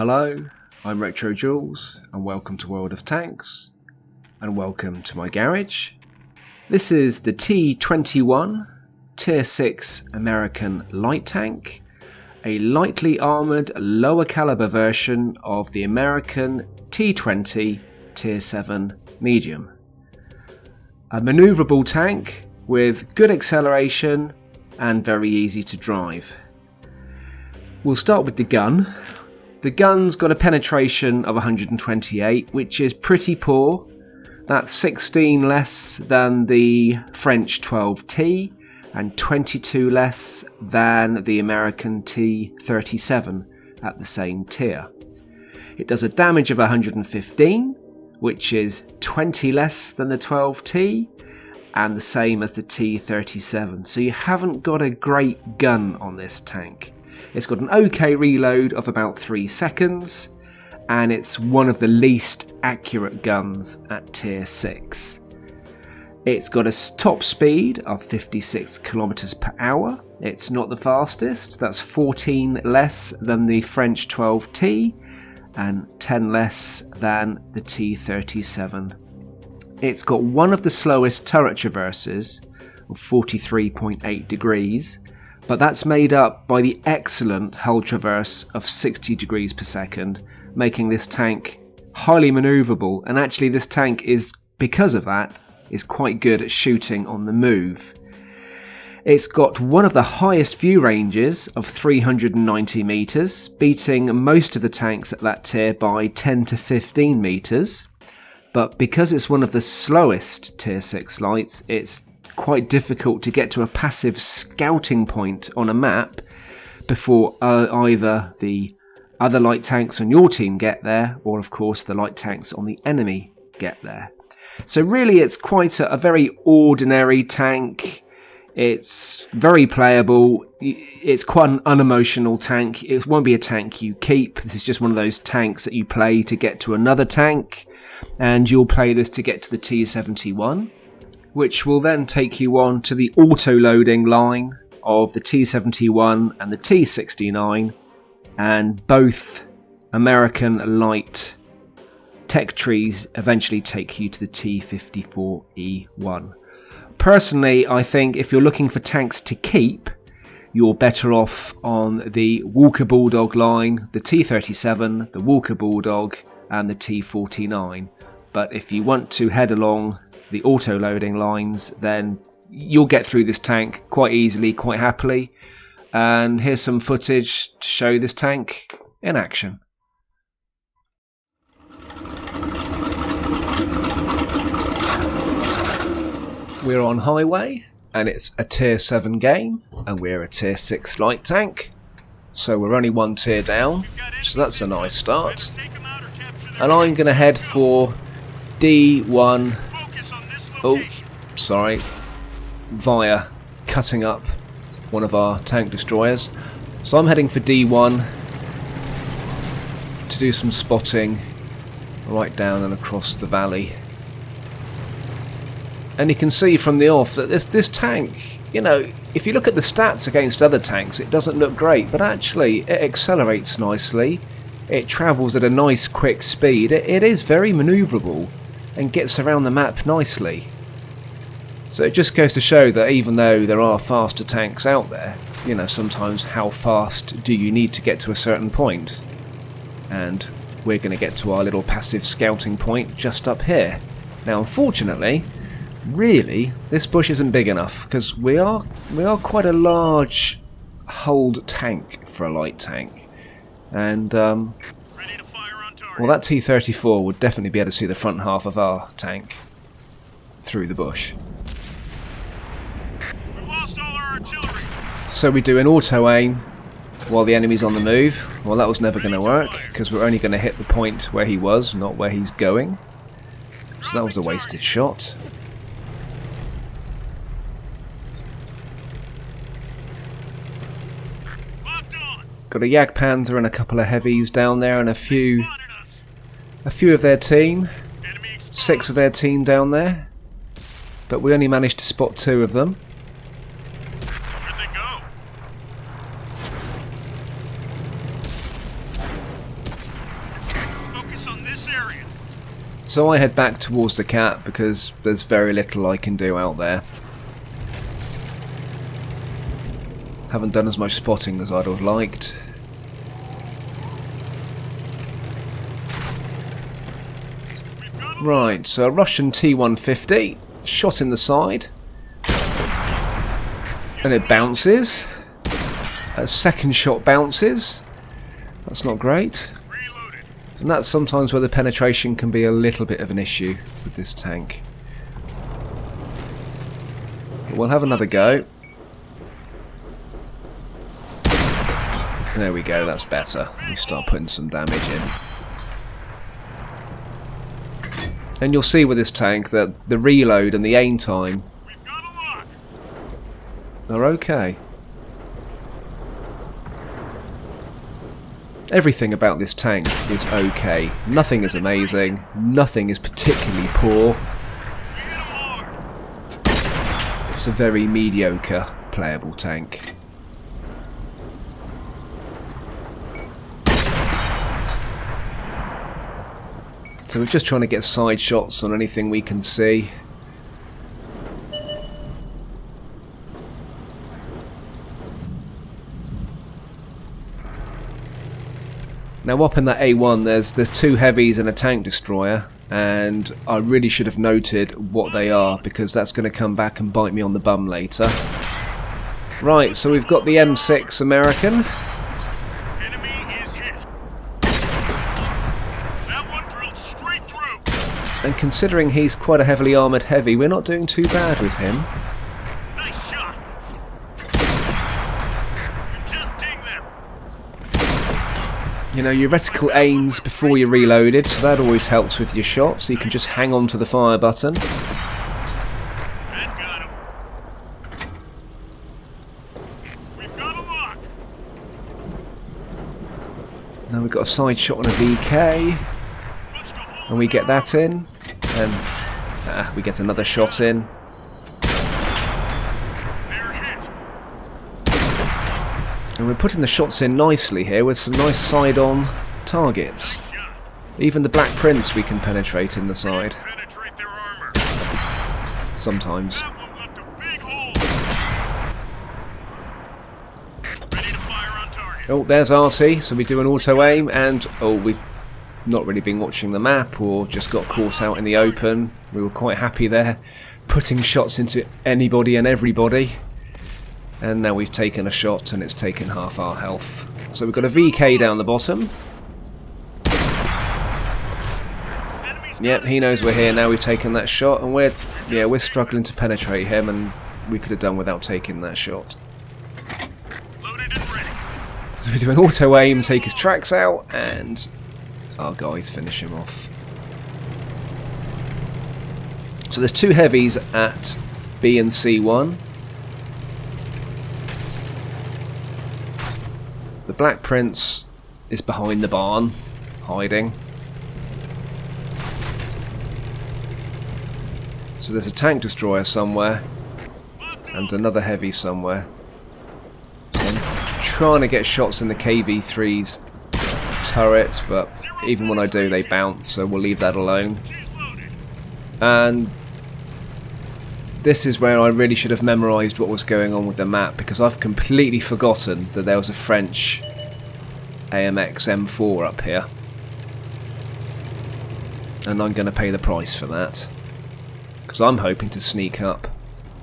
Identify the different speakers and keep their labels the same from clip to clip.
Speaker 1: Hello, I'm RetroJules and welcome to World of Tanks and welcome to my garage. This is the T21 Tier 6 American light tank, a lightly armoured lower caliber version of the American T20 Tier 7 medium. A manoeuvrable tank with good acceleration and very easy to drive. We'll start with the gun. The gun's got a penetration of 128, which is pretty poor. That's 16 less than the French 12T and 22 less than the American T37 at the same tier. It does a damage of 115, which is 20 less than the 12T and the same as the T37. So you haven't got a great gun on this tank. It's got an okay reload of about 3 seconds, and it's one of the least accurate guns at tier 6. It's got a top speed of 56 kilometers per hour. It's not the fastest, that's 14 less than the French 12T and 10 less than the T37. It's got one of the slowest turret traverses of 43.8 degrees. But that's made up by the excellent hull traverse of 60 degrees per second, making this tank highly manoeuvrable, and actually this tank is, because of that, is quite good at shooting on the move. It's got one of the highest view ranges of 390 meters, beating most of the tanks at that tier by 10 to 15 meters. But because it's one of the slowest tier 6 lights, it's quite difficult to get to a passive scouting point on a map before either the other light tanks on your team get there, or of course the light tanks on the enemy get there. So really it's quite a very ordinary tank. It's very playable. It's quite an unemotional tank. It won't be a tank you keep. This is just one of those tanks that you play to get to another tank, and you'll play this to get to the T71, which will then take you on to the auto-loading line of the T71 and the T69, and both American light tech trees eventually take you to the T54E1. Personally, I think if you're looking for tanks to keep, you're better off on the Walker Bulldog line, the T37, the Walker Bulldog and the T49. But if you want to head along the auto-loading lines, then you'll get through this tank quite easily, quite happily. And here's some footage to show this tank in action. We're on highway, and it's a tier 7 game, and we're a tier 6 light tank. So we're only one tier down, so that's a nice start. And I'm going to head for D1, via cutting up one of our tank destroyers. So I'm heading for D1 to do some spotting right down and across the valley. And you can see from the off that this tank, you know, if you look at the stats against other tanks, it doesn't look great, but actually it accelerates nicely. It travels at a nice quick speed. It is very manoeuvrable and gets around the map nicely. So it just goes to show that even though there are faster tanks out there, you know, sometimes how fast do you need to get to a certain point? And we're going to get to our little passive scouting point just up here. Now unfortunately, really, this bush isn't big enough, because we are quite a large hulled tank for a light tank. And well, that T34 would definitely be able to see the front half of our tank through the bush.
Speaker 2: We lost all our artillery.
Speaker 1: So we do an auto aim while the enemy's on the move. Well, that was never going to work, because we're only going to hit the point where he was, not where he's going. So that was a wasted shot. Got a Jagdpanzer and a couple of heavies down there, and a few of their team. 6 of their team down there. But we only managed to spot 2 of them.
Speaker 2: Where'd they go? area.
Speaker 1: So I head back towards the cat because there's very little I can do out there. Haven't done as much spotting as I'd have liked. Right, so a Russian T150, shot in the side, and it bounces. A second shot bounces. That's not great. And that's sometimes where the penetration can be a little bit of an issue with this tank. But we'll have another go. There we go, that's better. We start putting some damage in. And you'll see with this tank that the reload and the aim time are okay. Everything about this tank is okay. Nothing is amazing. Nothing is particularly poor. It's a very mediocre playable tank. So we're just trying to get side shots on anything we can see. Now up in that A1 there's two heavies and a tank destroyer, and I really should have noted what they are because that's going to come back and bite me on the bum later. Right, so we've got the M6 American.
Speaker 2: Enemy is hit. That one drilled straight through.
Speaker 1: And considering he's quite a heavily armoured heavy, we're not doing too bad with him.
Speaker 2: Nice shot. You just ding them.
Speaker 1: You know, your reticle aims before you're reloaded, so that always helps with your shot, so you can just hang on to the fire button.
Speaker 2: That got him. We've got a lock.
Speaker 1: Now we've got a side shot on a VK, and we get that in, and we get another shot in. And we're putting the shots in nicely here with some nice side-on targets. Even the Black Prince we can penetrate in the side.
Speaker 2: Penetrate their armor.
Speaker 1: Sometimes.
Speaker 2: That one left a big hole. Ready to fire on target.
Speaker 1: Oh, there's RT, so we do an auto-aim, and we've not really been watching the map or just got caught out in the open. We were quite happy there, putting shots into anybody and everybody. And now we've taken a shot and it's taken half our health. So we've got a VK down the bottom. Yep, he knows we're here now. We've taken that shot and we're struggling to penetrate him, and we could have done without taking that shot.
Speaker 2: Loaded and ready.
Speaker 1: So we do an auto aim, take his tracks out, and our guys finish him off. So there's two heavies at B and C1. The Black Prince is behind the barn, hiding. So there's a tank destroyer somewhere, and another heavy somewhere. So I'm trying to get shots in the KV-3's turret, but even when I do they bounce, so we'll leave that alone. And this is where I really should have memorised what was going on with the map, because I've completely forgotten that there was a French AMX M4 up here. And I'm going to pay the price for that, because I'm hoping to sneak up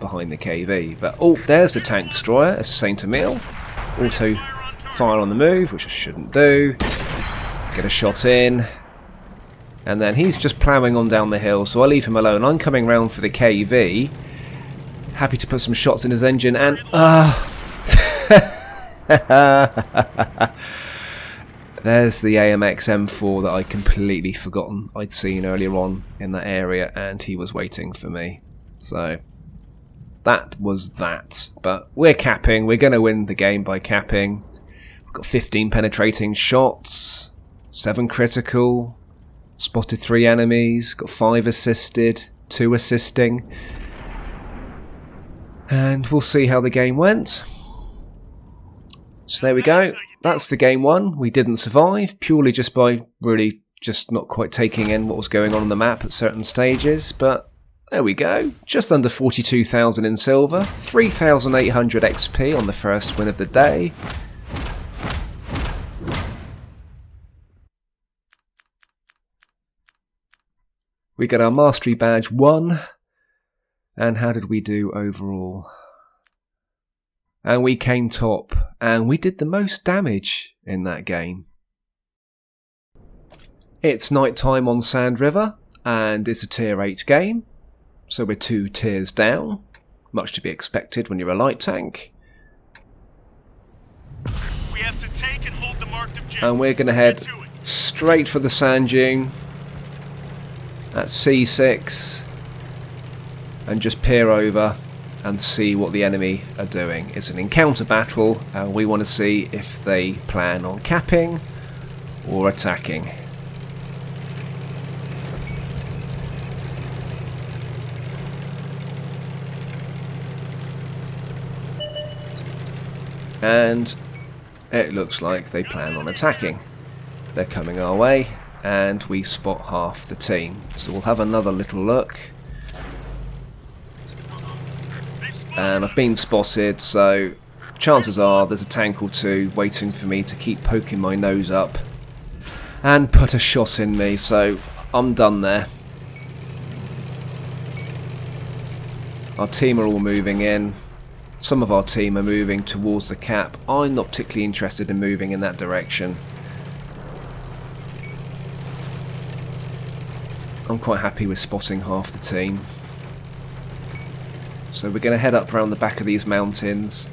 Speaker 1: behind the KV. But oh, there's the tank destroyer, it's a Saint Emile. Auto fire on the move, which I shouldn't do. Get a shot in. And then he's just ploughing on down the hill, so I'll leave him alone. I'm coming round for the KV. Happy to put some shots in his engine, and there's the AMX M4 that I'd completely forgotten I'd seen earlier on in that area, and he was waiting for me. So that was that. But we're capping. We're going to win the game by capping. We've got 15 penetrating shots, 7 critical, spotted 3 enemies, got 5 assisted, 2 assisting. And we'll see how the game went. So there we go. That's the game won. We didn't survive, purely just by really just not quite taking in what was going on the map at certain stages, but there we go. Just under 42,000 in silver, 3,800 XP on the first win of the day. We got our Mastery Badge 1, and how did we do overall? And we came top, and we did the most damage in that game. It's night time on Sand River, and it's a tier 8 game, so we're 2 tiers down, much to be expected when you're a light tank.
Speaker 2: We have to take and hold the marked objective.
Speaker 1: And we're going to head straight for the sand dune at C6 and just peer over and see what the enemy are doing. It's an encounter battle, and we want to see if they plan on capping or attacking. And it looks like they plan on attacking. They're coming our way, and we spot half the team. So we'll have another little look. And I've been spotted, so chances are there's a tank or two waiting for me to keep poking my nose up and put a shot in me, so I'm done there. Our team are all moving in. Some of our team are moving towards the cap. I'm not particularly interested in moving in that direction. I'm quite happy with spotting half the team. So we're going to head up around the back of these mountains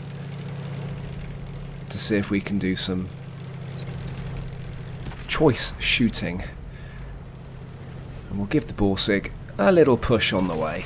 Speaker 1: to see if we can do some choice shooting. And we'll give the Borsig a little push on the way.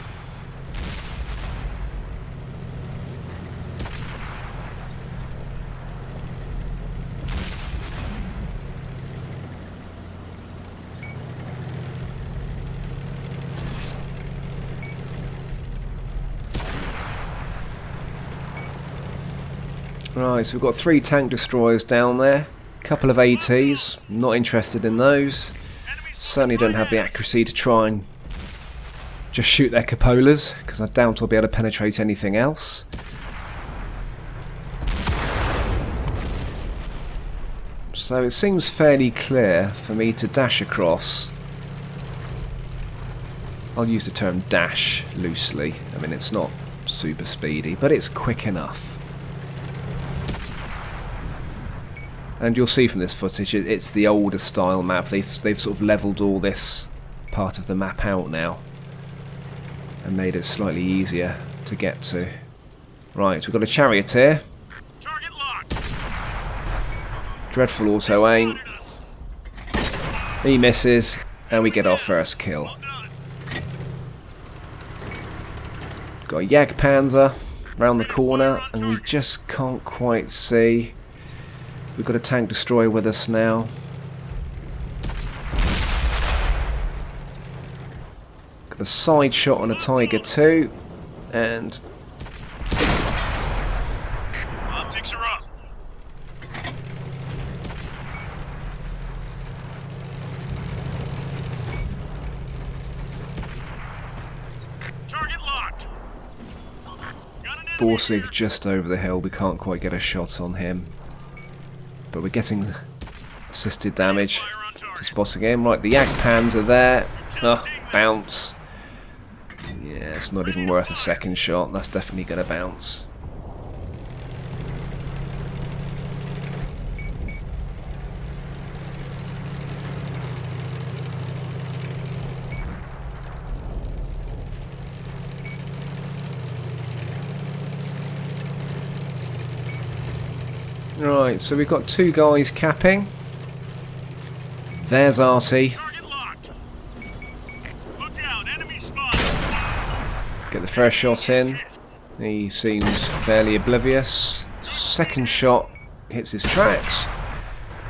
Speaker 1: Right, so we've got 3 tank destroyers down there, a couple of ATs, not interested in those. Certainly don't have the accuracy to try and just shoot their cupolas, because I doubt I'll be able to penetrate anything else. So it seems fairly clear for me to dash across. I'll use the term dash loosely. I mean, it's not super speedy, but it's quick enough. And you'll see from this footage, it's the older style map. They've sort of levelled all this part of the map out now and made it slightly easier to get to. Right, we've got a charioteer.
Speaker 2: Target locked.
Speaker 1: Dreadful auto aim. He misses, and we get our first kill.
Speaker 2: Well done.
Speaker 1: Got a Jagdpanzer round the corner, and we just can't quite see. We've got a tank destroyer with us now. Got a side shot on a Tiger 2, and
Speaker 2: Optics are up. Target locked. Got an enemy
Speaker 1: Borsig
Speaker 2: here.
Speaker 1: just over the hill. We can't quite get a shot on him, but we're getting assisted damage
Speaker 2: Fire on
Speaker 1: to
Speaker 2: target.
Speaker 1: spotting him. Right, the Jagdpans are there. Oh, bounce. Yeah, it's not even worth a second shot. That's definitely going to bounce. Right, so we've got 2 guys capping. There's Artie.
Speaker 2: Target locked. Look out, enemy spot.
Speaker 1: Get the first shot in. He seems fairly oblivious. Second shot hits his tracks.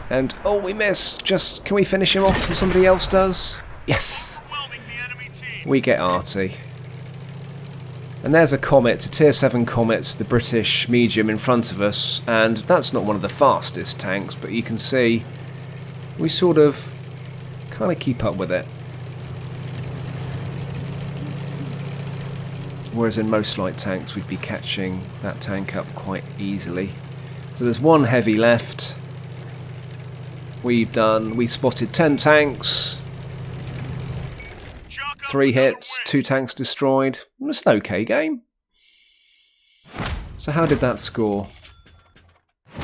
Speaker 1: And oh, we missed. Just, can we finish him off before somebody else does? Yes!
Speaker 2: Overwhelming the enemy team.
Speaker 1: We get Artie. And there's a Comet, a tier 7 Comet, the British medium in front of us, and that's not one of the fastest tanks, but you can see we sort of kind of keep up with it. Whereas in most light tanks we'd be catching that tank up quite easily. So there's one heavy left. We spotted 10 tanks, 3 hits, 2 tanks destroyed. It's an okay game. So how did that score?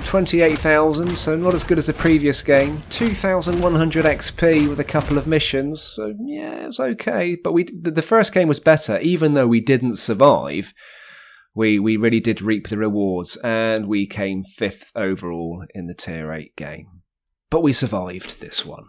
Speaker 1: 28,000, so not as good as the previous game. 2,100 XP with a couple of missions, so yeah, it was okay. But the first game was better, even though we didn't survive. We really did reap the rewards, and we came 5th overall in the Tier 8 game. But we survived this one.